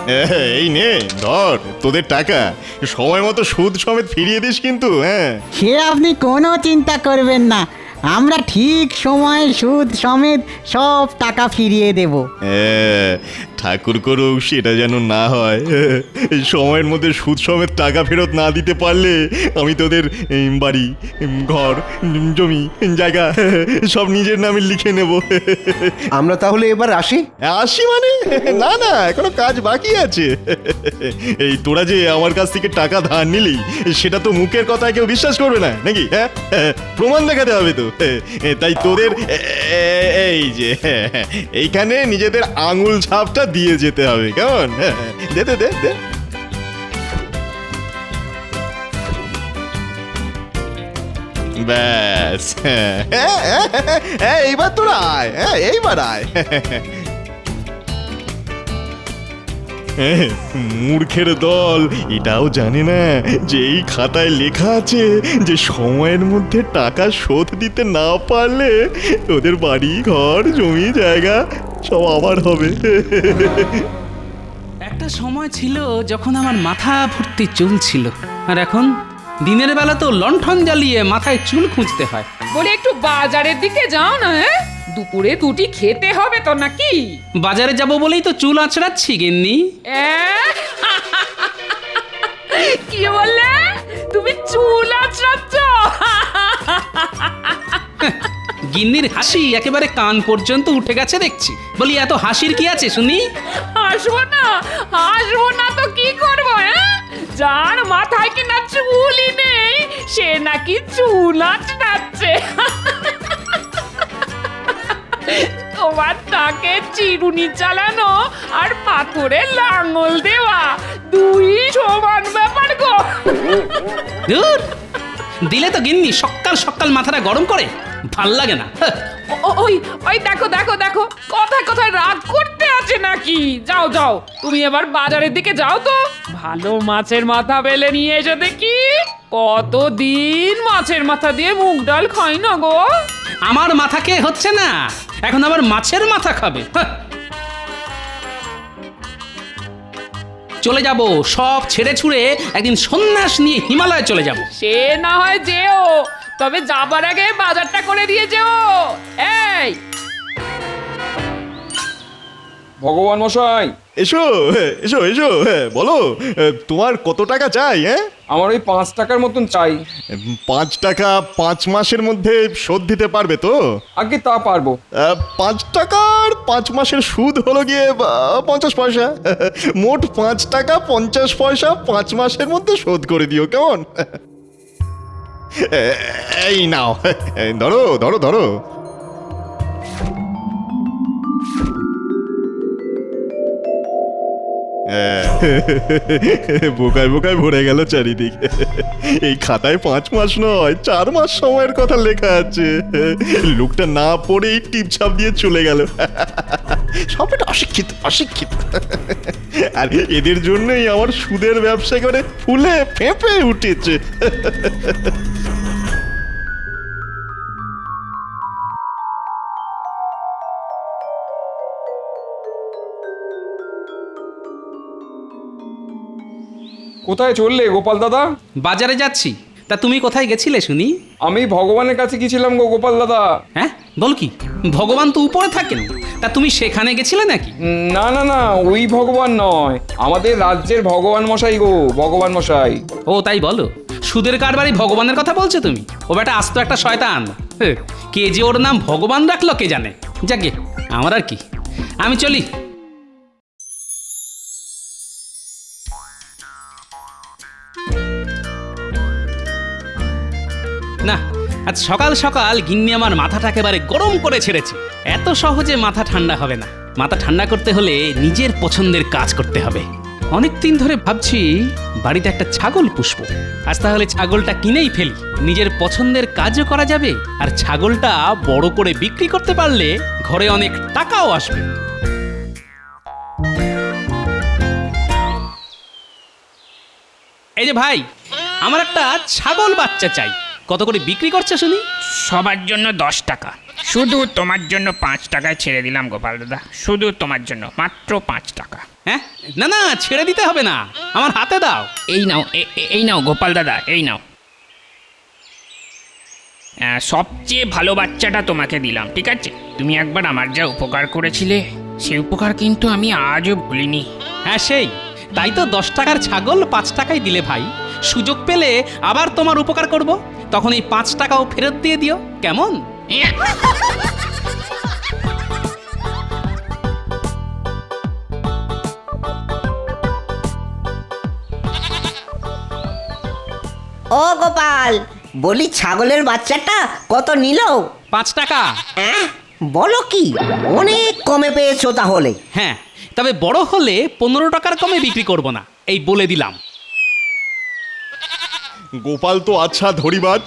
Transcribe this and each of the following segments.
এই নে ধর তোদের টাকা, সময় মতো সুদ সমেত ফিরিয়ে দিস কিন্তু। হ্যাঁ, সে আপনি কোনো চিন্তা করবেন না, আমরা ঠিক সময়ে সুদ সমেত সব টাকা ফিরিয়ে দেব। ঠাকুর করুক সেটা যেন না হয়। এই সময়ের মধ্যে সুদ সমেত টাকা ফেরত না দিতে পারলে আমি তোদের বাড়ি, ঘর, জমি, জায়গা সব নিজের নামে লিখে নেব। আমরা তাহলে এবার আসি। আসি মানে? না না, এখনো কাজ বাকি আছে। এই তোরা যে আমার কাছ থেকে টাকা ধার নিলি, সেটা তো মুখের কথায় কেউ বিশ্বাস করবে না নাকি? হ্যাঁ, প্রমাণ দেখাতে হবে তো। তাই তোদের এই যে এইখানে নিজেদের আঙুল ছাপটা দিয়ে যেতে হবে, কেমন? দে দে দে দে। ব্যাস, এইবার তোরা আয়, এইবার আয়। মূর্খের দল এটাও জানে না যে এই খাতায় লেখা আছে যে সময়ের মধ্যে টাকা শোধ দিতে না পারলে ওদের বাড়ি, ঘর, জমি, জায়গা সব আবার হবে। একটা সময় ছিল যখন আমার মাথা ভর্তি চুল ছিল, আর এখন দিনের বেলা তো লণ্ঠন জ্বালিয়ে মাথায় চুল খুঁজতে হয়। বলে একটু বাজারের দিকে যাও না। হ্যাঁ, দুপুরে দুটি খেতে হবে তো নাকি? বাজারে যাব বলেই তো চুল আঁচড়াচ্ছি গিন্নি। কি বললে? তুমি চুল আঁচড়াচ্ছ? গিন্নির হাসি একেবারে কান পর্যন্ত উঠে গেছে দেখছি। বলি এত হাসির কি আছে শুনি? হাসবো না, হাসবো না তো কি করবো? হ্যাঁ, যার মাথায় কিনা চুলই নেই সে নাকি চুল আঁচড়াচ্ছে। তোমার তাকে চিরুনি চালানো আর পাথরে লাঙল দেওয়া দুই সমান ব্যাপার গো। দূর, দিলে তো গিন্নি সকাল সকাল মাথাটা গরম করে, ভাল লাগে না। ওই ওই দেখো দেখো দেখো, কথায় কথায় রাগ করতে আছে নাকি? যাও যাও, তুমি এবার বাজারের দিকে যাও তো, ভালো মাছের মাথা বেলে নিয়ে এসো দেখি। কতদিন মাছের মাথা দিয়ে মুগ ডাল খাই না গো। আমার মাথা কে হচ্ছে না, এখন আবার মাছের মাথা খাবে। চলে যাব, সব ছেড়ে ছুড়ে একদিন সন্ন্যাস নিয়ে হিমালয়ে চলে যাব। সে না হয় যেও, তবে যাবার আগে বাজারটা করে দিয়ে যেও। এই ভগবান মশাই, এসো এসো এসো, বলো তোমার কত টাকা চাই? হ্যাঁ, আমার ওই 5 টাকার মতন চাই। 5 টাকা 5 মাসের মধ্যে শোধ দিতে পারবে তো? আগে তা পারবো। 5 টাকার 5 মাসের সুদ হলো গিয়ে 50 পয়সা। মোট 5 টাকা 50 পয়সা 5 মাসের মধ্যে শোধ করে দিও, কেমন? এই নাও, ধরো ধরো ধরো। বোকায় বোকায় ভরে গেল চারিদিকে। এই খাতায় 5 মাস নয় 4 মাস সময়ের কথা লেখা আছে। লোকটা না পড়েই টিপছাপ দিয়ে চলে গেল। সবটা অশিক্ষিত অশিক্ষিত। আর এদের জন্যই আমার সুদের ব্যবসা করে ফুলে ফেঁপে উঠেছে। কোথায় চললে গোপাল দাদা? বাজারে যাচ্ছি। তা তুমি কোথায় গেছিলে শুনি? আমি ভগবানের কাছে গেছিলাম গো গোপাল দাদা। হ্যাঁ, বল কি? ভগবান তো উপরে থাকেন, তা তুমি সেখানে গেছিলে নাকি? না না না, ওই ভগবান নয়, আমাদের রাজ্যের ভগবান মশাই গো, ভগবান মশাই। ও তাই বলো, সুদের কারবারি ভগবানের কথা বলছো তুমি? ও বেটা আস্ত একটা শয়তান। কে যে ওর নাম ভগবান রাখলো কে জানে। যাকে আমার আর কি, আমি চলি। না, আজ সকাল সকাল গিন্নি আমার মাথাটা একেবারে গরম করে ছেড়েছে। এত সহজে মাথা ঠান্ডা হবে না। মাথা ঠান্ডা করতে হলে নিজের পছন্দের কাজ করতে হবে। অনেক দিন ধরে ভাবছি বাড়িতে একটা ছাগল পুষবো। আজ তাহলে ছাগলটা কিনেই ফেলি, নিজের পছন্দের কাজও করা যাবে, আর ছাগলটা বড় করে বিক্রি করতে পারলে ঘরে অনেক টাকাও আসবে। এই যে ভাই, আমার একটা ছাগল বাচ্চা চাই, কত করে বিক্রি করছে শুনি? সবার জন্য 10 টাকা, শুধু তোমার জন্য 5 টাকায় ছেড়ে দিলাম গোপাল দাদা, শুধু তোমার জন্য মাত্র 5 টাকা। হ্যাঁ না না, ছেড়ে দিতে হবে না, আমার হাতে দাও। এই নাও এই নাও গোপাল দাদা, এই নাও। সবচেয়ে ভালো বাচ্চাটা তোমাকে দিলাম, ঠিক আছে? তুমি একবার আমার যা উপকার করেছিলে, সেই উপকার কিন্তু আমি আজও ভুলিনি। হ্যাঁ সেই, তাই তো 10 টাকার ছাগল 5 টাকায় দিলে ভাই। সুযোগ পেলে আবার তোমার উপকার করব, তখন এই 5 টাকাও ফেরত দিয়ে দিও, কেমন? ও গোপাল, বলি ছাগলের বাচ্চাটা কত নিল? 5 টাকা। হ্যাঁ, বলো কি, অনেক কমে পেয়েছো তাহলে। হ্যাঁ, তবে বড় হলে 15 টাকার কমে বিক্রি করব না, এই বলে দিলাম। গোপাল তো আচ্ছা ধরিবাজ,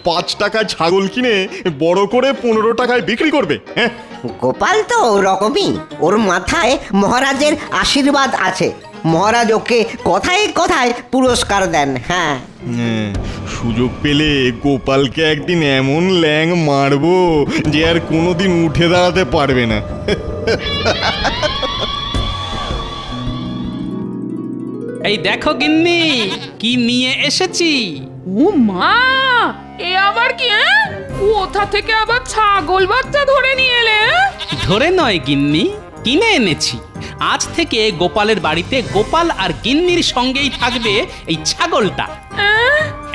5 টাকায় ছাগল কিনে বড় করে 15 টাকায় বিক্রি করবে। হ্যাঁ, গোপাল তো ওরকমই, ওর মাথায় মহারাজের আশীর্বাদ আছে। মহারাজ ওকে কথায় কথায় পুরস্কার দেন। হ্যাঁ, সুযোগ পেলে গোপালকে একদিন এমন ল্যাং মারবো যে আর কোনোদিন উঠে দাঁড়াতে পারবে না। এই দেখো গিন্নি, কি নিয়ে এসেছি। ও মা, এ আবার কি? কোথা থেকে আবার ছাগল বাচ্চা ধরে নিয়ে এলে? ধরে নয় গিন্নি, কিনে এনেছি। আজ থেকে গোপালের বাড়িতে গোপাল আর গিন্নির সঙ্গেই থাকবে এই ছাগলটা।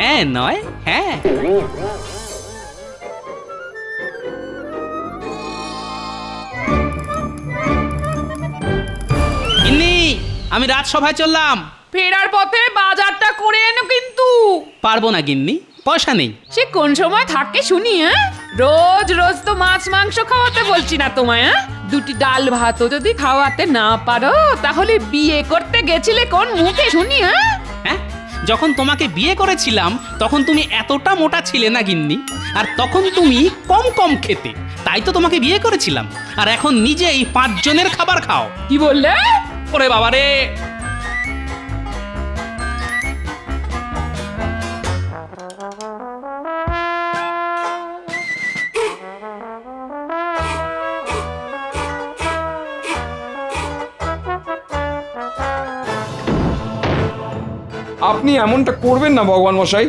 হ্যাঁ নয়, হ্যাঁ। গিন্নি, আমি রাজসভায় চললাম। ফেরার পথে বাজারটা করে এনো কিন্তু। পারবো না গিন্নি, পয়সা নেই। সে কোন সময় থাকে শুনি? রোজ রোজ তো মাছ মাংস খাওয়াতে বলছি না তোমায়। দুটি ডাল ভাতও যদি খাওয়াতে না পারো, তাহলে বিয়ে করতে গেছিলে কোন মুখে শুনি? হ্যাঁ, যখন তোমাকে বিয়ে করেছিলাম তখন তুমি এতটা মোটা ছিলে না গিন্নি, আর তখন তুমি কম কম খেতে, তাই তো তোমাকে বিয়ে করেছিলাম। আর এখন নিজেই 5 জনের খাবার খাও। কি বললে? ওরে বাবা রে! আপনি এমনটা করবেন না ভগবান মশাই,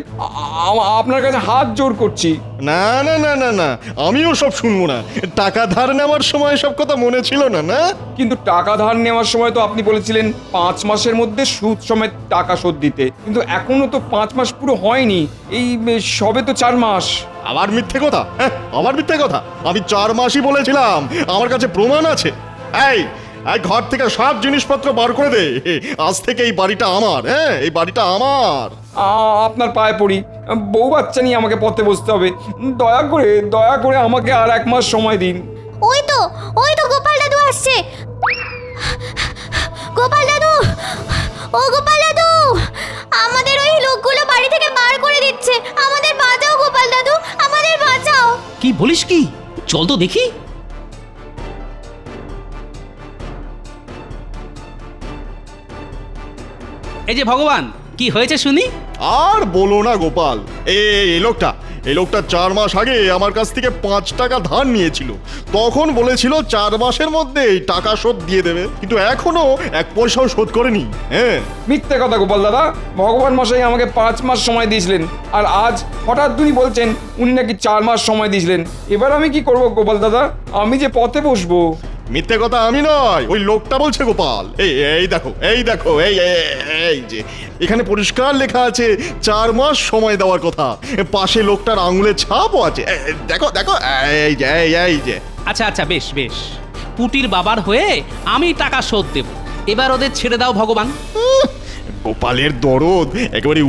আপনার কাছে হাত জোর করছি। না না না না না, আমিও সব শুনবো না। টাকা ধার নেওয়ার সময় সব কথা মনে ছিল না? না, কিন্তু টাকা ধার নেওয়ার সময় তো আপনি বলেছিলেন 5 মাসের মধ্যে সুদ সমেত টাকা শোধ দিতে, কিন্তু এখনো তো 5 মাস পুরো হয়নি, এই সবে তো 4 মাস। আবার মিথ্যে কথা? হ্যাঁ, আবার মিথ্যে কথা। আমি 4 মাসই বলেছিলাম, আমার কাছে প্রমাণ আছে। এই ঘর থেকে সব জিনিসপত্র বার করে দে। আজ থেকে এই বাড়িটা আমার। হ্যাঁ, এই বাড়িটা আমার। আপনার পায়ে পড়ি, বউ বাচ্চা নিয়ে আমাকে পথে বসতে হবে। দয়া করে আমাকে আর 1 মাস সময় দিন। ওই তো গোপাল দাদু আসছে। গোপাল দাদু, ও গোপাল দাদু, আমাদের ওই লোকগুলো বাড়ি থেকে বার করে দিচ্ছে। আমাদের বাঁচাও গোপাল দাদু, আমাদের বাঁচাও। কি বলিস কি? চল তো দেখি। এই যে ভগবান, কি হয়েছে শুনি? আর বলো না গোপাল, এই লোকটা 4 মাস আগে আমার কাছ থেকে 5 টাকা ধার নিয়েছিল। তখন বলেছিল 4 মাসের মধ্যে টাকা শোধ দিয়ে দেবে, কিন্তু এখনো 1 পয়সাও শোধ করেনি। হ্যাঁ, মিথ্যে কথা গোপাল দাদা, ভগবান মশাই আমাকে 5 মাস সময় দিয়েছিলেন, আর আজ হঠাৎ উনি বলছেন উনি নাকি 4 মাস সময় দিয়েছিলেন। এবার আমি কি করব গোপাল দাদা? আমি যে পথে বসবো। মিথ্যে কথা আমি নয়, ওই লোকটা বলছে গোপাল। এই দেখো এই যে এখানে পরিষ্কার লেখা আছে 4 মাস সময় দেওয়ার কথা। পাশে লোকটার আঙুলের ছাপও আছে। দেখো এই যে। আচ্ছা বেশ বেশ, পুটির বাবার হয়ে আমি টাকা শোধ দেব। এবার ওদের ছেড়ে দাও ভগবান। গোপালের দরদ একেবারে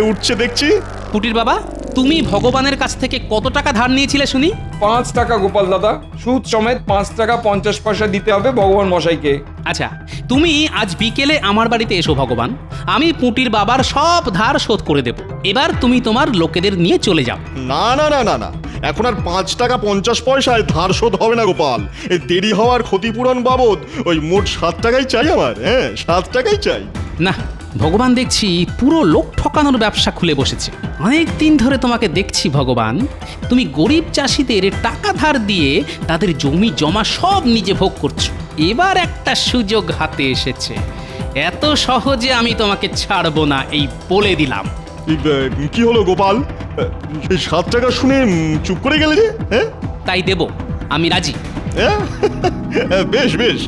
উঠছে দেখছি। পুটির বাবা, তুমি ভগবানের কাছ থেকে কত টাকা ধার নিয়েছিলে শুনি? 5 টাকা গোপাল দাদা, সুদ সমেত 5 টাকা 50 পয়সা দিতে হবে ভগবান মশাইকে। আচ্ছা, তুমি আজ বিকেলে আমার বাড়িতে এসো ভগবান, আমি পুটির বাবার সব ধার শোধ করে দেব। এবার তুমি তোমার লোকেদের নিয়ে চলে যাও। না না না না না, এখন আর 5 টাকা 50 পয়সায় ধার শোধ হবে না গোপাল। এই দেরি হওয়ার ক্ষতিপূরণ বাবদ ওই মোট 7 টাকাই চাই আমার। হ্যাঁ, 7 টাকাই চাই। না, ভগবান দেখছি পুরো লোক ঠকানোর ব্যবসা খুলে বসেছে। অনেক দিন ধরে তোমাকে দেখছি ভগবান, তুমি গরিব চাষিদের টাকা ধার দিয়ে তাদের জমি জমা সব নিজে ভোগ করছো। এবার একটা সুযোগ হাতে এসেছে, এত সহজে আমি তোমাকে ছাড়বো না, এই বলে দিলাম। কি হলো গোপাল, এই 7 টাকা শুনে চুপ করে গেলে যে? হ্যাঁ তাই দেব, আমি রাজি। হ্যাঁ? বেশ বেশ,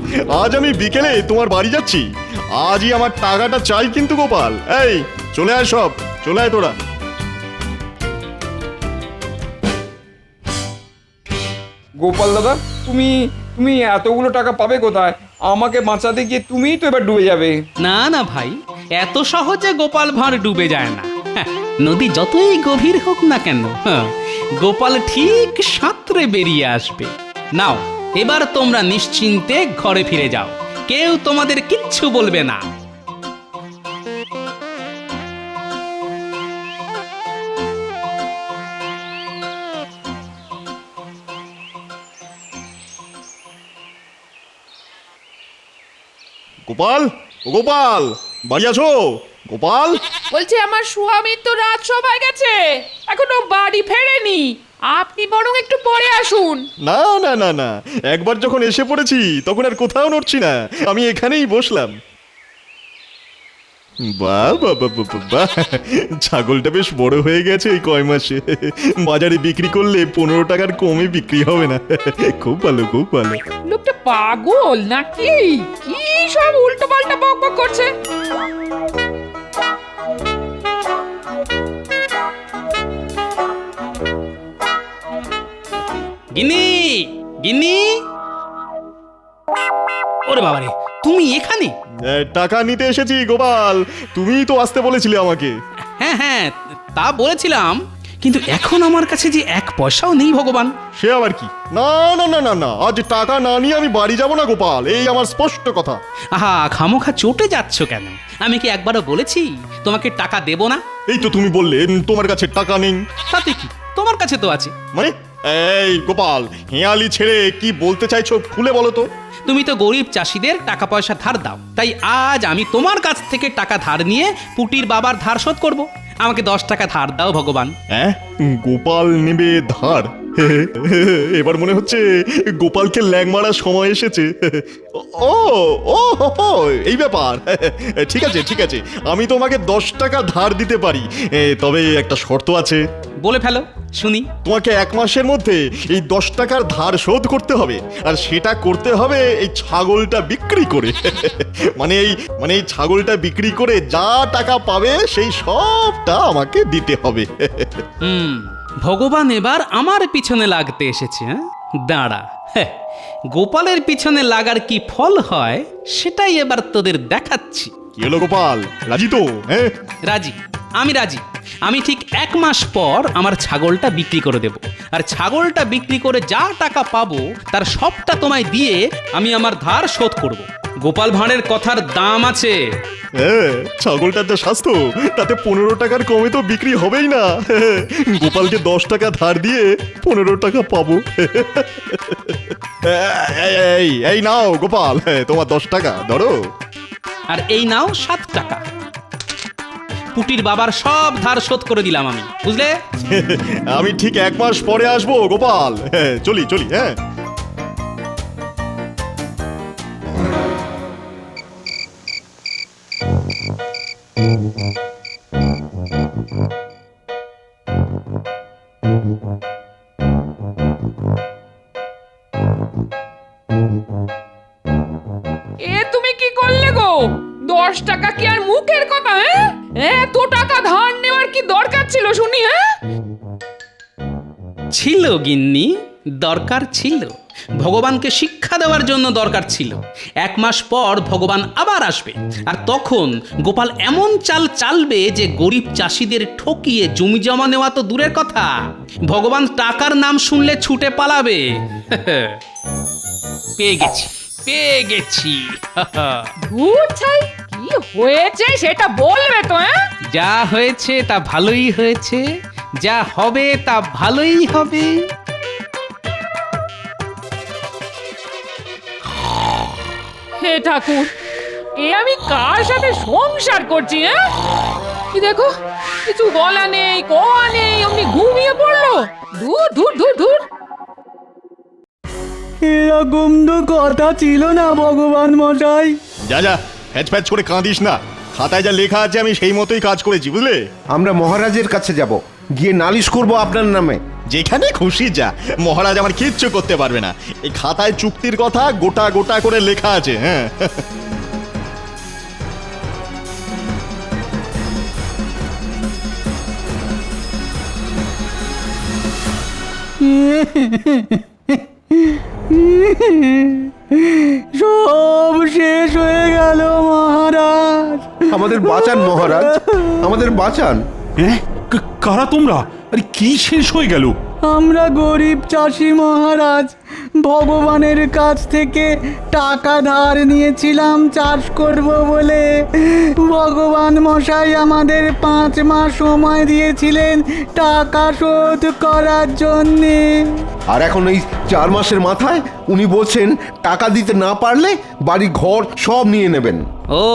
আজ আমি বিকেলে তোমার বাড়ি যাচ্ছি। আজই আমার টাকাটা চাই কিন্তু গোপাল। এই চলে আয়, সব চলে আয় তোরা। গোপাল দাদা, তুমি তুমি এতগুলো টাকা পাবে কোথায়? আমাকে বাঁচাতে গিয়ে তুমিই তো এবার ডুবে যাবে। না না ভাই, এত সহজে গোপাল ভাঁড় ডুবে যায় না। হ্যাঁ, নদী যতই গভীর হোক না কেন, গোপাল ঠিক সাঁতরে বেরিয়ে আসবে। নাও, এবার তোমরা নিশ্চিন্তে ঘরে ফিরে যাও, কেউ তোমাদের কিচ্ছু বলবে না। গোপাল, ও গোপাল, বাড়ি আছো? গোপাল, বলছি আমার স্বামী তো রাজসভায় গেছে, এখনো বাড়ি ফেরেনি। আপনি বরং একটু পরে আসুন। না না না না, একবার যখন এসে পড়েছি তখন আর কোথাও নড়ছি না, আমি এখানেই বসলাম। বাহ বাহ বাহ বাহ বাহ, ছাগলটা বেশ বড় হয়ে গেছে এই কয় মাসে। বাজারে বিক্রি করলে 15 টাকার কমে বিক্রি হবে না। খুব ভালো, খুব ভালো। লোকটা পাগল নাকি? কি সব উল্টো পাল্টা বক বক করছে। গিন্নি, গিন্নি, ওরে বাবারে, তুমি এখানে? টাকা নিতে এসেছি গোপাল, তুমিই তো আসতে বলেছিলে আমাকে। হ্যাঁ হ্যাঁ, তা বলেছিলাম, কিন্তু এখন আমার কাছে যে 1 পয়সাও নেই ভগবান। সে আবার কি? না না না না না, আজ টাকা না নিয়ে আমি বাড়ি যাব না গোপাল, এই আমার স্পষ্ট কথা। আহা, খামোখা চটে যাচ্ছ কেন? আমি কি একবারও বলেছি তোমাকে টাকা দেব না? এই তো তুমি বললে তোমার কাছে টাকা নেই। তাতে কি, তোমার কাছে তো আছে। মানে এই গোপাল, হেয়ালি ছেড়ে কি বলতে চাইছো খুলে বলো তো। তুমি তো গরিব চাষিদের টাকা পয়সা ধার দাও, তাই আজ আমি তোমার কাছ থেকে টাকা ধার নিয়ে পুটির বাবার ধার শোধ করব। আমাকে 10 টাকা ধার দাও ভগবান। হ্যাঁ, গোপাল নেবে ধার? এবার মনে হচ্ছে গোপালকে ল্যাং মারার সময় এসেছে। ও ও হো হো, এই ব্যাপার। ঠিক আছে ঠিক আছে, আমি তোমাকে 10 টাকা ধার দিতে পারি, তবে একটা শর্ত আছে। বলে ফেলো শুনি। তোমাকে 1 মাসের মধ্যে এই 10 টাকার ধার শোধ করতে হবে, আর সেটা করতে হবে এই ছাগলটা বিক্রি করে। মানে এই ছাগলটা বিক্রি করে যা টাকা পাবে সেই সবটা আমাকে দিতে হবে। ভগবান এবার আমার পিছনে লাগতে এসেছে। দাঁড়া, গোপালের পিছনে লাগার কি ফল হয় সেটাই এবার তোদের দেখাচ্ছি। কি হলো গোপাল, রাজি তো? হ্যাঁ রাজি, আমি রাজি। আমি ঠিক 1 মাস পর আমার ছাগলটা বিক্রি করে দেব, আর ছাগলটা বিক্রি করে যা টাকা পাবো তার সবটা তোমায় দিয়ে আমি আমার ধার শোধ করব। গোপাল ভাঁড়ের কথার দাম আছে। হ্যাঁ, ছাগলটার যা স্বাস্থ্য, তাতে 15 টাকার কমে তো বিক্রি হবেই না। গোপালকে 10 টাকা ধার দিয়ে 15 টাকা পাবো। এই নাও গোপাল, তোমার 10 টাকা ধরো। আর এই নাও 7 টাকা। পুটির বাবার সব ধার শোধ করে দিলাম আমি, বুঝলে? আমি ঠিক 1 মাস পরে আসবো গোপাল। চলি চলি। হ্যাঁ, এ তুমি কি করলে গো? 10 টাকা কি আর মুখের কথা? এত টাকা ধার নেওয়ার কি দরকার ছিল শুনি? ছিল গিন্নি, দরকার ছিল। ভগবানকে শিক্ষা দেওয়ার জন্য দরকার ছিল। 1 মাস পর ভগবান আবার আসবে, আর তখন গোপাল এমন চাল চালবে যে গরিব চাষিদের ঠকিয়ে জমি জমা নেওয়া তো দূরের কথা, ভগবান টাকার নাম শুনলে ছুটে পালাবে। পেয়ে গেছি, পেয়ে গেছি। ছাই, কি হয়েছে সেটা বলবে তো? যা হয়েছে তা ভালোই হয়েছে, যা হবে তা ভালোই হবে। হে ঠাকুর, এ আমি কার সাথে সংসার করছি? হ্যাঁ, কি দেখো, কিছু বলা নেই, কোয়া নেই, অমনি ঘুমিয়ে পড়লো। ধুর ধুর ধুর ধুর। এরকম তো কথা ছিল না ভগবান মশাই। যা যা, ফ্যাচ ফ্যাচ করে কাঁদিস না। খাতায় যা লেখা আছে আমি সেই মতোই কাজ করেছি, বুঝলে? আমরা মহারাজের কাছে যাব, গিয়ে নালিশ করব আপনার নামে। যেখানে খুশি যা, মহারাজ আমার কিচ্ছু করতে পারবে না। এই খাতায় চুক্তির কথা গোটা গোটা করে লেখা আছে। হ্যাঁ, সব শেষ হয়ে গেল মহারাজ। আমাদের বাঁচান মহারাজ, আমাদের বাঁচান। হ্যাঁ, কারা তোমরা? আরে কি শেষ হয়ে গেল? আমরা গরিব চাষি মহারাজ, ভগবানের কাছ থেকে টাকা ধার নিয়েছিলাম চাষ করব বলে। ভগবান মশাই আমাদের 5 মাস সময় দিয়েছিলেন টাকা শোধ করার জন্যে। আর এখন এই 4 মাসের মাথায় উনি বলছেন টাকা দিতে না পারলে বাড়ি ঘর সব নিয়ে নেবেন। ও,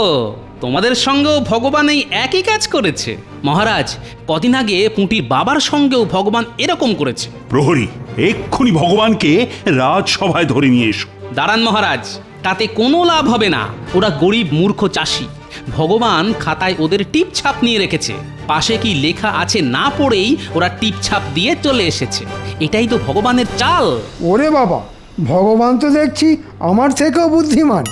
তোমাদের সঙ্গেও ভগবান এই একই কাজ করেছে? মহারাজ, কদিন আগে পুঁটির বাবার সঙ্গেও ভগবান এরকম করেছে। প্রহরী, এক্ষুনি ভগবানকে রাজসভায় ধরে নিয়ে এসো। দাঁড়ান মহারাজ, তাতে কোনো লাভ হবে না। ওরা গরিব মূর্খ চাষি। ভগবান খাতায় ওদের টিপ ছাপ নিয়ে রেখেছে। পাশে কি লেখা আছে না পড়েই ওরা টিপ ছাপ দিয়ে চলে এসেছে। এটাই তো ভগবানের চাল। ওরে বাবা, ভগবান তো দেখছি আমার থেকেও বুদ্ধিমান।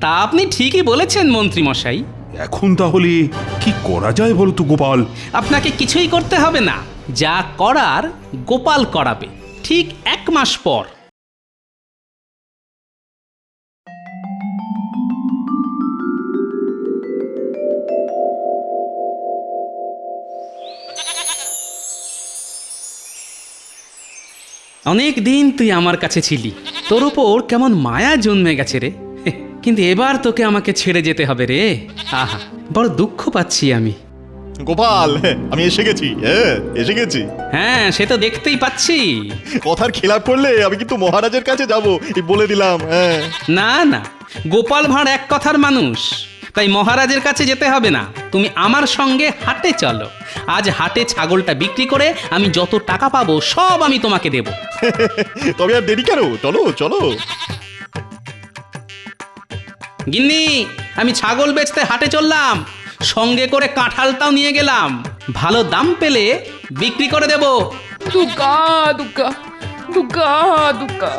তা আপনি ঠিকই বলেছেন মন্ত্রী মশাই। এখন তাহলে কি করা যায় বলো তো গোপাল? আপনাকে কিছুই করতে হবে না, যা করার গোপাল করাবে ঠিক 1 মাস পর। অনেক দিন তুই আমার কাছে ছিলি, তোর উপর কেমন মায়া জন্মে গেছে রে। কিন্তু এবার তোকে আমাকে ছেড়ে যেতে হবে রে। আহা, বড় দুঃখ পাচ্ছি আমি। গোপাল, আমি এসে গেছি। হ্যাঁ, এসে গেছি। হ্যাঁ, সে তো দেখতেই পাচ্ছি। কথার খেলাপ করলে আমি কিন্তু মহারাজের কাছে যাব, এই বলে দিলাম। হ্যাঁ, না না, গোপাল ভাঁড় এক কথার মানুষ, তাই মহারাজের কাছে যেতে হবে না। তুমি আমার সঙ্গে হাটে চলো। আজ হাটে ছাগলটা বিক্রি করে আমি যত টাকা পাবো সব আমি তোমাকে দেব। তবে আর দেরি কেন? চলো চলো। গিন্নি, আমি ছাগল বেচতে হাটে চললাম, সঙ্গে করে কাঁঠালটাও নিয়ে গেলাম। ভালো দাম পেলে বিক্রি করে দেব। দুগ্গা দুগ্গা দুগ্গা দুগ্গা।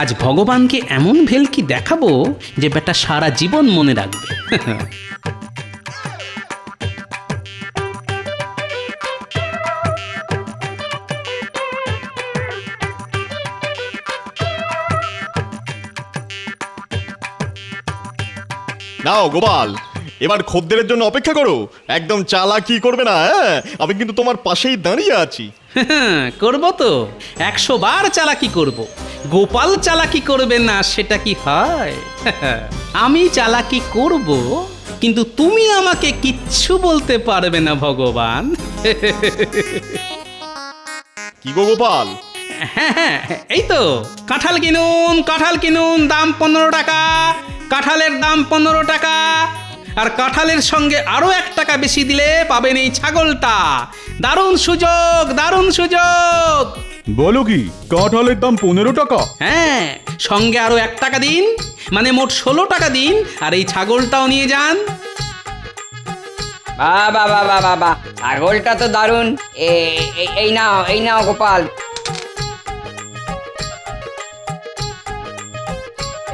আজ ভগবানকে এমন ভেলকি দেখাবো যে বেটা সারা জীবন মনে রাখবে। নাও গোপাল, এবার খদ্দেরের জন্য অপেক্ষা করো। একদম চালাকি করবে না। হ্যাঁ, আমি কিন্তু তোমার পাশেই দাঁড়িয়ে আছি। করব তো, 100 বার চালাকি করব। গোপাল চালাকি করবে না সেটা কি হয়? আমি চালাকি করব, কিন্তু তুমি আমাকে কিচ্ছু বলতে পারবে না ভগবান। কি গো গোপাল? হ্যাঁ, এই তো কাঁঠাল কিনুন, কাঁঠাল কিনুন, দাম 15 টাকা। কাঁঠালের দাম 15 টাকা। আর কাঁঠালের সঙ্গে আরো 1 টাকা বেশি দিলে পাবেন এই ছাগলটা। দারুণ সুযোগ, দারুণ সুযোগ। বলো কি, কাঁঠালের দাম 15 টাকা? হ্যাঁ, সঙ্গে আরো 1 টাকা দিন, মানে মোট 16 টাকা দিন, আর এই ছাগলটাও নিয়ে যান। বাবা বাবা বাবা, ছাগলটা তো দারুণ। এই নাও, এই নাও গোপাল।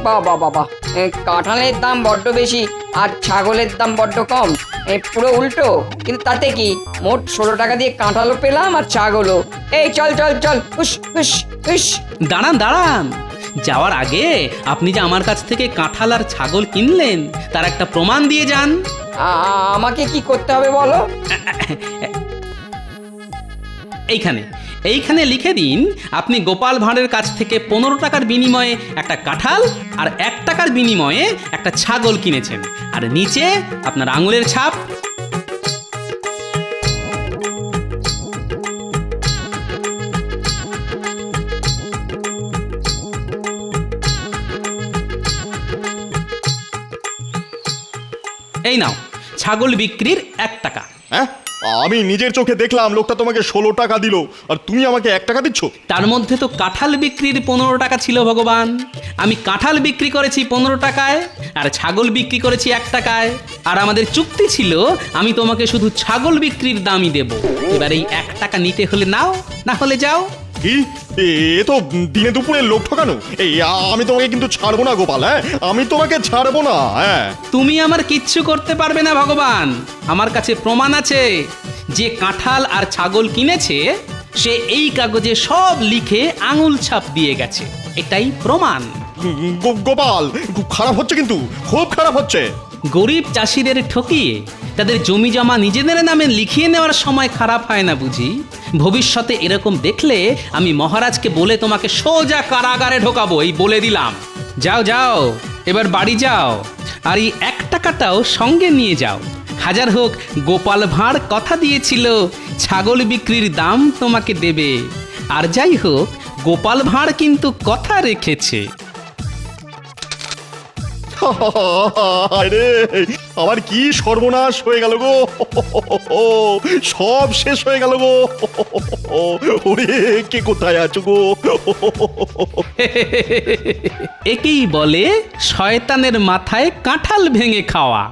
বাবা বাবা, কাঁঠালের দাম বড্ড বেশি আর ছাগলের দাম বড্ড কম। পুরো উল্টো, কিন্তু তাতে কি, মোট 16 টাকা দিয়ে কাঁঠালও পেলাম আর ছাগলও। এই চল চল চল, উস উস উস। দাঁড়ান দাঁড়ান, যাওয়ার আগে আপনি যে আমার কাছ থেকে কাঁঠাল আর ছাগল কিনলেন তার একটা প্রমাণ দিয়ে যান। আমাকে কি করতে হবে বলো? এইখানে লিখে দিন আপনি গোপাল ভাঁড়ের কাছ থেকে 15 টাকার বিনিময়ে একটা কাঁঠাল আর 1 টাকার বিনিময়ে একটা ছাগল কিনেছেন, আর নিচে আপনার আঙুলের ছাপ। এই নাও ছাগল বিক্রির 1 টাকা। হ্যাঁ, আমি নিজের চোখে দেখলাম লোকটা তোমাকে 16 টাকা দিল, আর তুমি আমাকে 1 টাকা দিচ্ছ? তার মধ্যে তো কাঁঠাল বিক্রির 15 টাকা ছিল ভগবান। আমি কাঁঠাল বিক্রি করেছি 15 টাকায়, আর ছাগল বিক্রি করেছি 1 টাকায়। আর আমাদের চুক্তি ছিল আমি তোমাকে শুধু ছাগল বিক্রির দামই দেব। এবার এই 1 টাকা নিতে হলে নাও, না হলে যাও। কি, এ তো দিনে দুপুরে লোক ঠকানো। এই আমি তোমাকে কিন্তু ছাড়বো না গোপাল, হ্যাঁ, আমি তোমাকে ছাড়বো না। হ্যাঁ, তুমি আমার কিচ্ছু করতে পারবে না ভগবান। আমার কাছে প্রমাণ আছে, যে কাঁঠাল আর ছাগল কিনেছে সে এই কাগজে সব লিখে আঙুল ছাপ দিয়ে গেছে। এটাই প্রমাণ। গোপাল, খুব খারাপ হচ্ছে, কিন্তু খুব খারাপ হচ্ছে। গরিব চাষিদের ঠকিয়ে তাদের জমি জমা নিজেদের নামে লিখিয়ে নেওয়ার সময় খারাপ হয় না বুঝি? ভবিষ্যতে এরকম দেখলে আমি মহারাজকে বলে তোমাকে সোজা কারাগারে ঢোকাবো, এই বলে দিলাম। যাও যাও, এবার বাড়ি যাও, আর এই 1 টাকাটাও সঙ্গে নিয়ে যাও। হাজার হোক গোপাল ভাঁড় কথা দিয়েছিল ছাগল বিক্রির দাম তোমাকে দেবে, আর যাই হোক গোপাল ভাঁড় কিন্তু কথা রেখেছে। আরে, আমার কি সর্বনাশ হয়ে গেল গো, সব শেষ হয়ে গেল গো। ওরে, কে কোথায় আছো গো? একেই বলে শয়তানের মাথায় কাঁঠাল ভেঙে খাওয়া।